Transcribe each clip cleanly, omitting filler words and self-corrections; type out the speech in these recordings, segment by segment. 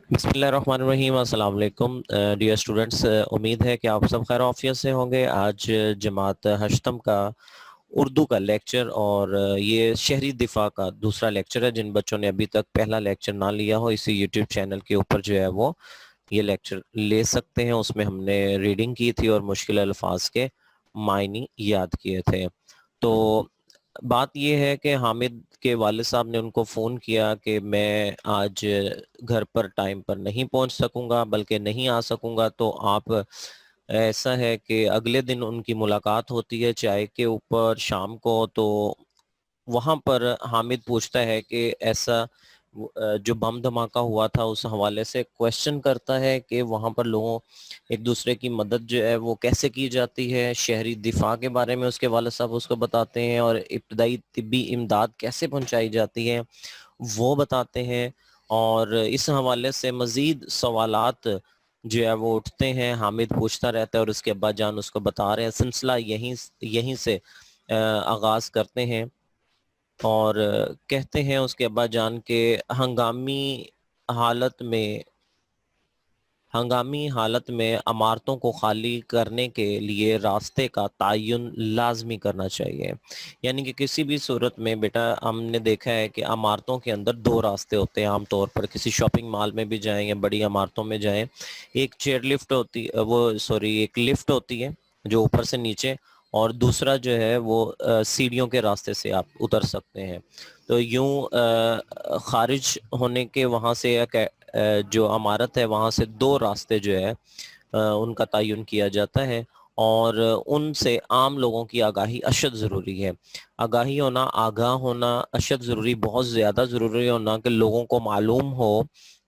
بسم اللہ الرحمن الرحیم، السلام علیکم ڈیئر اسٹوڈنٹس، امید ہے کہ آپ سب خیر وعافیت سے ہوں گے۔ آج جماعت ہشتم کا اردو کا لیکچر اور یہ شہری دفاع کا دوسرا لیکچر ہے۔ جن بچوں نے ابھی تک پہلا لیکچر نہ لیا ہو، اسی یوٹیوب چینل کے اوپر جو ہے وہ یہ لیکچر لے سکتے ہیں۔ اس میں ہم نے ریڈنگ کی تھی اور مشکل الفاظ کے معنی یاد کیے تھے۔ تو بات یہ ہے کہ حامد کے والد صاحب نے ان کو فون کیا کہ میں آج گھر پر ٹائم پر نہیں پہنچ سکوں گا، بلکہ نہیں آ سکوں گا، تو آپ ایسا ہے کہ اگلے دن ان کی ملاقات ہوتی ہے چائے کے اوپر شام کو۔ تو وہاں پر حامد پوچھتا ہے کہ ایسا جو بم دھماکہ ہوا تھا اس حوالے سے کویشچن کرتا ہے کہ وہاں پر لوگوں ایک دوسرے کی مدد جو ہے وہ کیسے کی جاتی ہے، شہری دفاع کے بارے میں اس کے والد صاحب اس کو بتاتے ہیں، اور ابتدائی طبی امداد کیسے پہنچائی جاتی ہے وہ بتاتے ہیں۔ اور اس حوالے سے مزید سوالات جو ہے وہ اٹھتے ہیں، حامد پوچھتا رہتا ہے اور اس کے ابا جان اس کو بتا رہے ہیں۔ سلسلہ یہیں سے آغاز کرتے ہیں اور کہتے ہیں اس کے ابا جان کے ہنگامی حالت میں عمارتوں کو خالی کرنے کے لیے راستے کا تعین لازمی کرنا چاہیے۔ یعنی کہ کسی بھی صورت میں بیٹا ہم نے دیکھا ہے کہ عمارتوں کے اندر دو راستے ہوتے ہیں عام طور پر، کسی شاپنگ مال میں بھی جائیں یا بڑی عمارتوں میں جائیں، ایک ایک لفٹ ہوتی ہے جو اوپر سے نیچے، اور دوسرا جو ہے وہ سیڑھیوں کے راستے سے آپ اتر سکتے ہیں۔ تو یوں خارج ہونے کے وہاں سے جو عمارت ہے وہاں سے دو راستے جو ہے ان کا تعین کیا جاتا ہے، اور ان سے عام لوگوں کی آگاہی اشد ضروری ہے۔ آگاہ ہونا اشد ضروری، بہت زیادہ ضروری ہونا کہ لوگوں کو معلوم ہو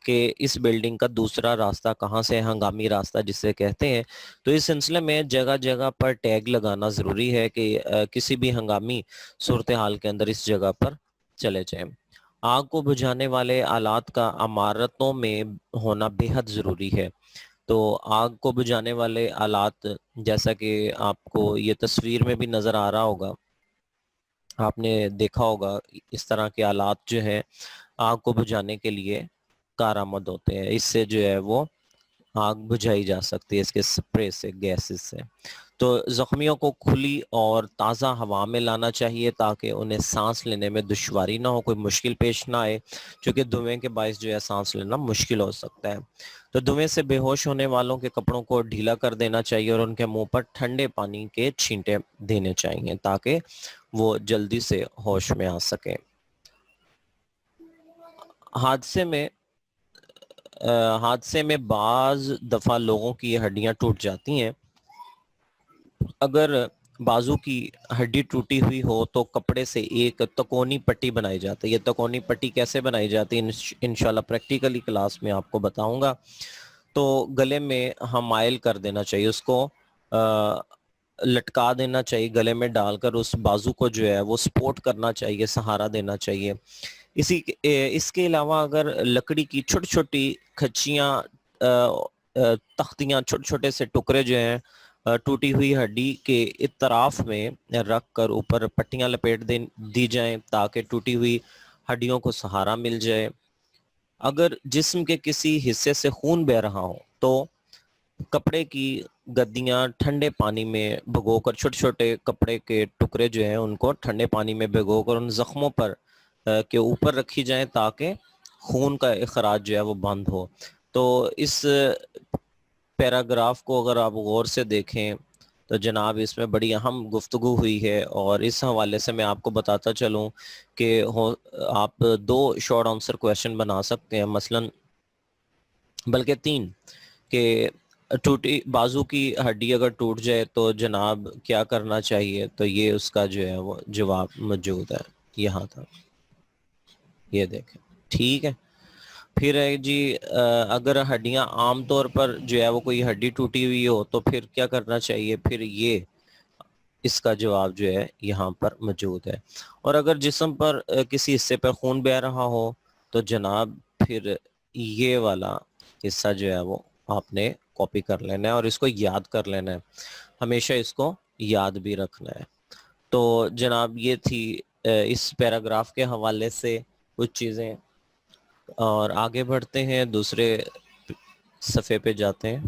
کہ اس بلڈنگ کا دوسرا راستہ کہاں سے، ہنگامی راستہ جسے کہتے ہیں۔ تو اس سلسلے میں جگہ جگہ پر ٹیگ لگانا ضروری ہے کہ کسی بھی ہنگامی صورتحال کے اندر اس جگہ پر چلے جائیں۔ آگ کو بجھانے والے آلات کا عمارتوں میں ہونا بے حد ضروری ہے۔ تو آگ کو بجھانے والے آلات، جیسا کہ آپ کو یہ تصویر میں بھی نظر آ رہا ہوگا، آپ نے دیکھا ہوگا اس طرح کے آلات جو ہیں آگ کو بجھانے کے لیے کارآمد ہوتے ہیں۔ اس سے جو ہے وہ آگ بجھائی جا سکتی ہے، اس کے سپرے سے، گیسز سے۔ تو زخمیوں کو کھلی اور تازہ ہوا میں لانا چاہیے تاکہ انہیں سانس لینے میں دشواری نہ ہو، کوئی مشکل پیش نہ آئے، کیونکہ دھویں کے باعث جو ہے سانس لینا مشکل ہو سکتا ہے۔ تو دھویں سے بے ہوش ہونے والوں کے کپڑوں کو ڈھیلا کر دینا چاہیے اور ان کے منہ پر ٹھنڈے پانی کے چھینٹے دینے چاہیے تاکہ وہ جلدی سے ہوش میں آ سکیں۔ حادثے میں بعض دفعہ لوگوں کی ہڈیاں ٹوٹ جاتی ہیں۔ اگر بازو کی ہڈی ٹوٹی ہوئی ہو تو کپڑے سے ایک تکونی پٹی بنائی جاتی ہے۔ یہ تکونی پٹی کیسے بنائی جاتی ہے انشاءاللہ پریکٹیکلی کلاس میں آپ کو بتاؤں گا۔ تو گلے میں حمائل کر دینا چاہیے، اس کو لٹکا دینا چاہیے گلے میں ڈال کر، اس بازو کو جو ہے وہ سپورٹ کرنا چاہیے، سہارا دینا چاہیے۔ اس کے علاوہ اگر لکڑی کی چھوٹی چھوٹی کھچیاں، تختیاں، چھوٹے چھوٹے سے ٹکڑے جو ہیں ٹوٹی ہوئی ہڈی کے اطراف میں رکھ کر اوپر پٹیاں لپیٹ دی جائیں تاکہ ٹوٹی ہوئی ہڈیوں کو سہارا مل جائے۔ اگر جسم کے کسی حصے سے خون بہہ رہا ہو تو کپڑے کی گدیاں ٹھنڈے پانی میں بھگو کر، چھوٹے چھوٹے کپڑے کے ٹکڑے جو ہیں ان کو ٹھنڈے پانی میں بھگو کر ان زخموں پر کے اوپر رکھی جائیں تاکہ خون کا اخراج جو ہے وہ بند ہو۔ تو اس پیراگراف کو اگر آپ غور سے دیکھیں تو جناب اس میں بڑی اہم گفتگو ہوئی ہے، اور اس حوالے سے میں آپ کو بتاتا چلوں کہ آپ دو شارٹ آنسر کویشچن بنا سکتے ہیں، مثلا بلکہ تین، کہ ٹوٹی بازو کی ہڈی اگر ٹوٹ جائے تو جناب کیا کرنا چاہیے، تو یہ اس کا جو ہے وہ جواب موجود ہے یہاں تھا، یہ دیکھیں، ٹھیک ہے۔ پھر ہے جی اگر ہڈیاں عام طور پر جو ہے وہ کوئی ہڈی ٹوٹی ہوئی ہو تو پھر کیا کرنا چاہیے، پھر یہ اس کا جواب جو ہے یہاں پر موجود ہے۔ اور اگر جسم پر کسی حصے پر خون بہہ رہا ہو تو جناب پھر یہ والا حصہ جو ہے وہ آپ نے کاپی کر لینا ہے اور اس کو یاد کر لینا ہے، ہمیشہ اس کو یاد بھی رکھنا ہے۔ تو جناب یہ تھی اس پیراگراف کے حوالے سے کچھ چیزیں۔ اور آگے بڑھتے ہیں، دوسرے صفحے پہ جاتے ہیں.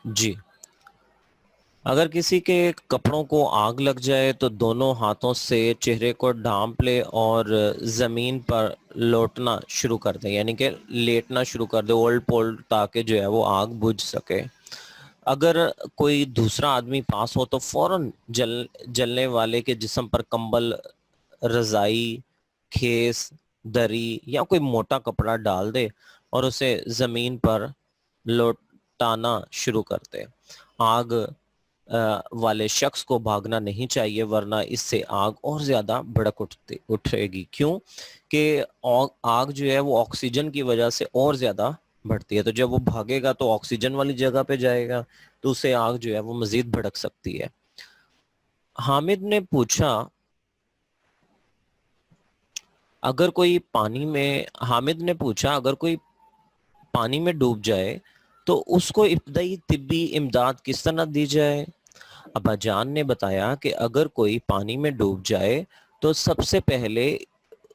جی، اگر کسی کے کپڑوں کو آگ لگ جائے تو دونوں ہاتھوں سے چہرے کو ڈھانپ لے اور زمین پر لوٹنا شروع کر دے، یعنی کہ لیٹنا شروع کر دے اولٹ پولٹ، تاکہ جو ہے وہ آگ بجھ سکے. اگر کوئی دوسرا آدمی پاس ہو تو فوراً جلنے والے کے جسم پر کمبل، رضائی، کھیس، دری یا کوئی موٹا کپڑا ڈال دے اور اسے زمین پر لوٹانا شروع کر دے. آگ والے شخص کو بھاگنا نہیں چاہیے، ورنہ اس سے آگ اور زیادہ بھڑک اٹھے گی. کیوں کہ آگ جو ہے وہ آکسیجن کی وجہ سے اور زیادہ بڑھتی ہے، تو جب وہ بھاگے گا تو آکسیجن والی جگہ پہ جائے گا تو اسے آگ جو ہے وہ مزید بھڑک سکتی ہے. حامد نے پوچھا اگر کوئی پانی میں ڈوب جائے تو اس کو ابتدائی طبی امداد کس طرح دی جائے؟ ابا جان نے بتایا کہ اگر کوئی پانی میں ڈوب جائے تو سب سے پہلے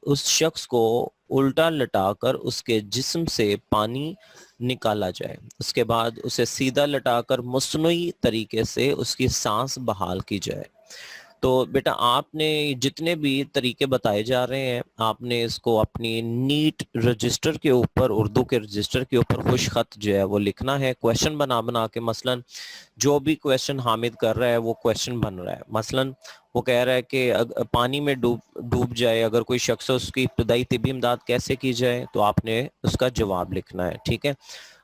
اس شخص کو الٹا لٹا کر اس کے جسم سے پانی نکالا جائے. اس کے بعد اسے سیدھا لٹا کر مصنوعی طریقے سے اس کی سانس بحال کی جائے. تو بیٹا آپ نے جتنے بھی طریقے بتائے جا رہے ہیں، آپ نے اس کو اپنی نیٹ رجسٹر کے اوپر، اردو کے رجسٹر کے اوپر خوش خط جو ہے وہ لکھنا ہے، کویشچن بنا کے. مثلا جو بھی کویشچن حامد کر رہا ہے وہ کویشچن بن رہا ہے. مثلا وہ کہہ رہا ہے کہ پانی میں ڈوب جائے اگر کوئی شخص، اس کی ابتدائی طبی امداد کیسے کی جائے، تو آپ نے اس کا جواب لکھنا ہے. ٹھیک ہے،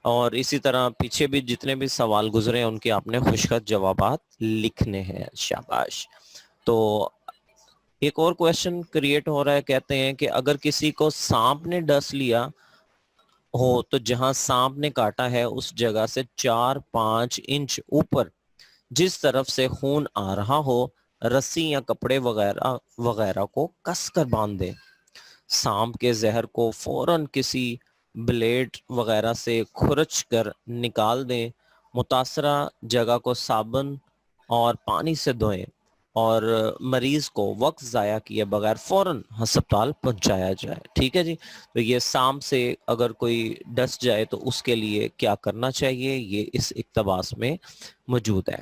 اور اسی طرح پیچھے بھی جتنے بھی سوال گزرے ہیں ان کے آپ نے خوش خط جوابات لکھنے ہیں. شاباش. تو ایک اور کویشچن کریٹ ہو رہا ہے، کہتے ہیں کہ اگر کسی کو سانپ نے ڈس لیا ہو تو جہاں سانپ نے کاٹا ہے اس جگہ سے 4-5 انچ اوپر جس طرف سے خون آ رہا ہو، رسی یا کپڑے وغیرہ وغیرہ کو کس کر باندھ دے. سانپ کے زہر کو فوراً کسی بلیڈ وغیرہ سے کھرچ کر نکال دیں. متاثرہ جگہ کو صابن اور پانی سے دھوئیں اور مریض کو وقت ضائع کیے بغیر فوراً ہسپتال پہنچایا جائے. ٹھیک ہے جی. تو یہ سانپ سے اگر کوئی ڈس جائے تو اس کے لیے کیا کرنا چاہیے، یہ اس اقتباس میں موجود ہے.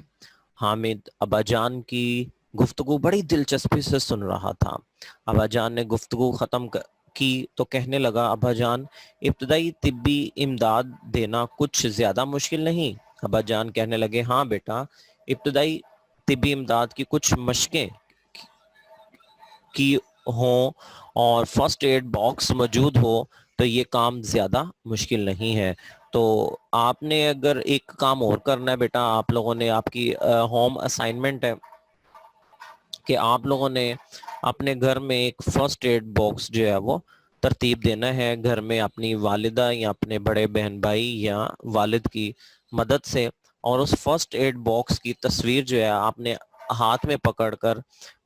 حامد ابا جان کی گفتگو بڑی دلچسپی سے سن رہا تھا. ابا جان نے گفتگو ختم کی تو کہنے لگا، ابا جان ابتدائی طبی امداد دینا کچھ زیادہ مشکل نہیں؟ ابا جان کہنے لگے، ہاں بیٹا، ابتدائی طبی امداد کی کچھ مشقیں کی ہوں اور فرسٹ ایڈ باکس موجود ہو تو یہ کام زیادہ مشکل نہیں ہے. تو آپ نے اگر ایک کام اور کرنا ہے بیٹا، آپ لوگوں نے، آپ کی ہوم اسائنمنٹ ہے کہ آپ لوگوں نے اپنے گھر میں ایک فرسٹ ایڈ باکس جو ہے وہ ترتیب دینا ہے گھر میں اپنی والدہ یا اپنے بڑے بہن بھائی یا والد کی مدد سے. اور اس فرسٹ ایڈ باکس کی تصویر جو ہے آپ نے ہاتھ میں پکڑ کر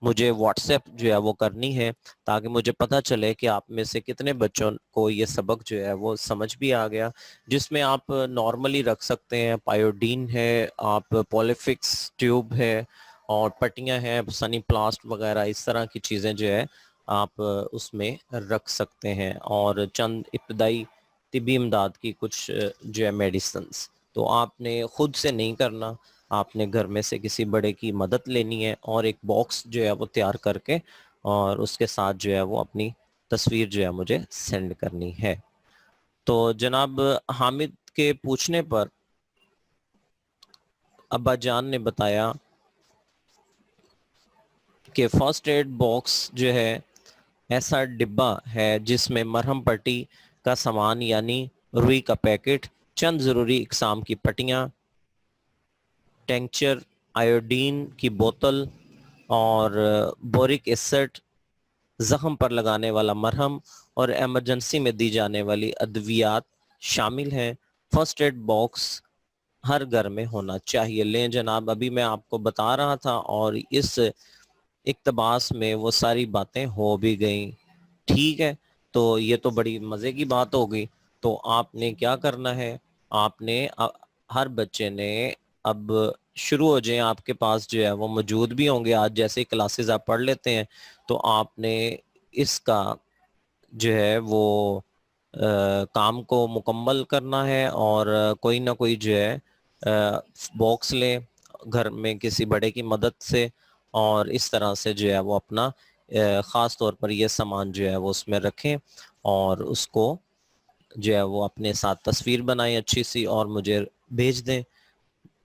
مجھے واٹس ایپ جو ہے وہ کرنی ہے، تاکہ مجھے پتہ چلے کہ آپ میں سے کتنے بچوں کو یہ سبق جو ہے وہ سمجھ بھی آ گیا. جس میں آپ نارملی رکھ سکتے ہیں پائیوڈین ہے، آپ پولیفکس ٹیوب ہے اور پٹیاں ہیں، سنی پلاسٹ وغیرہ، اس طرح کی چیزیں جو ہے آپ اس میں رکھ سکتے ہیں. اور چند ابتدائی طبی امداد کی کچھ جو ہے میڈیسنز، تو آپ نے خود سے نہیں کرنا، آپ نے گھر میں سے کسی بڑے کی مدد لینی ہے اور ایک باکس جو ہے وہ تیار کر کے اور اس کے ساتھ جو ہے وہ اپنی تصویر جو ہے مجھے سینڈ کرنی ہے. تو جناب حامد کے پوچھنے پر ابا جان نے بتایا کہ فرسٹ ایڈ باکس جو ہے ایسا ڈبہ ہے جس میں مرہم پٹی کا سامان یعنی روئی کا پیکٹ، چند ضروری اقسام کی پٹیاں، ٹینکچر، آیوڈین کی بوتل اور بورک ایسڈ، زخم پر لگانے والا مرہم اور ایمرجنسی میں دی جانے والی ادویات شامل ہیں. فرسٹ ایڈ باکس ہر گھر میں ہونا چاہیے. لیں جناب، ابھی میں آپ کو بتا رہا تھا اور اس اقتباس میں وہ ساری باتیں ہو بھی گئیں. ٹھیک ہے، تو یہ تو بڑی مزے کی بات ہو گئی. تو آپ نے کیا کرنا ہے، آپ نے ہر بچے نے اب شروع ہو جائیں. آپ کے پاس جو ہے وہ موجود بھی ہوں گے. آج جیسے کلاسز آپ پڑھ لیتے ہیں تو آپ نے اس کا جو ہے وہ کام کو مکمل کرنا ہے, اور کوئی نہ کوئی جو ہے باکس لیں گھر میں کسی بڑے کی مدد سے, اور اس طرح سے جو ہے وہ اپنا خاص طور پر یہ سامان جو ہے وہ اس میں رکھیں, اور اس کو جو ہے وہ اپنے ساتھ تصویر بنائیں اچھی سی اور مجھے بھیج دیں.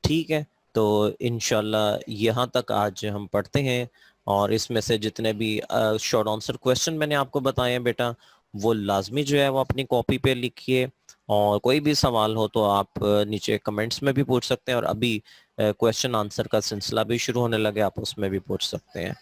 ٹھیک ہے, تو انشاءاللہ یہاں تک آج ہم پڑھتے ہیں, اور اس میں سے جتنے بھی شارٹ آنسر کویسچن میں نے آپ کو بتائے ہیں بیٹا, وہ لازمی جو ہے وہ اپنی کاپی پہ لکھیے, اور کوئی بھی سوال ہو تو آپ نیچے کمنٹس میں بھی پوچھ سکتے ہیں, اور ابھی کویسچن آنسر کا سلسلہ بھی شروع ہونے لگے, آپ اس میں بھی پوچھ سکتے ہیں.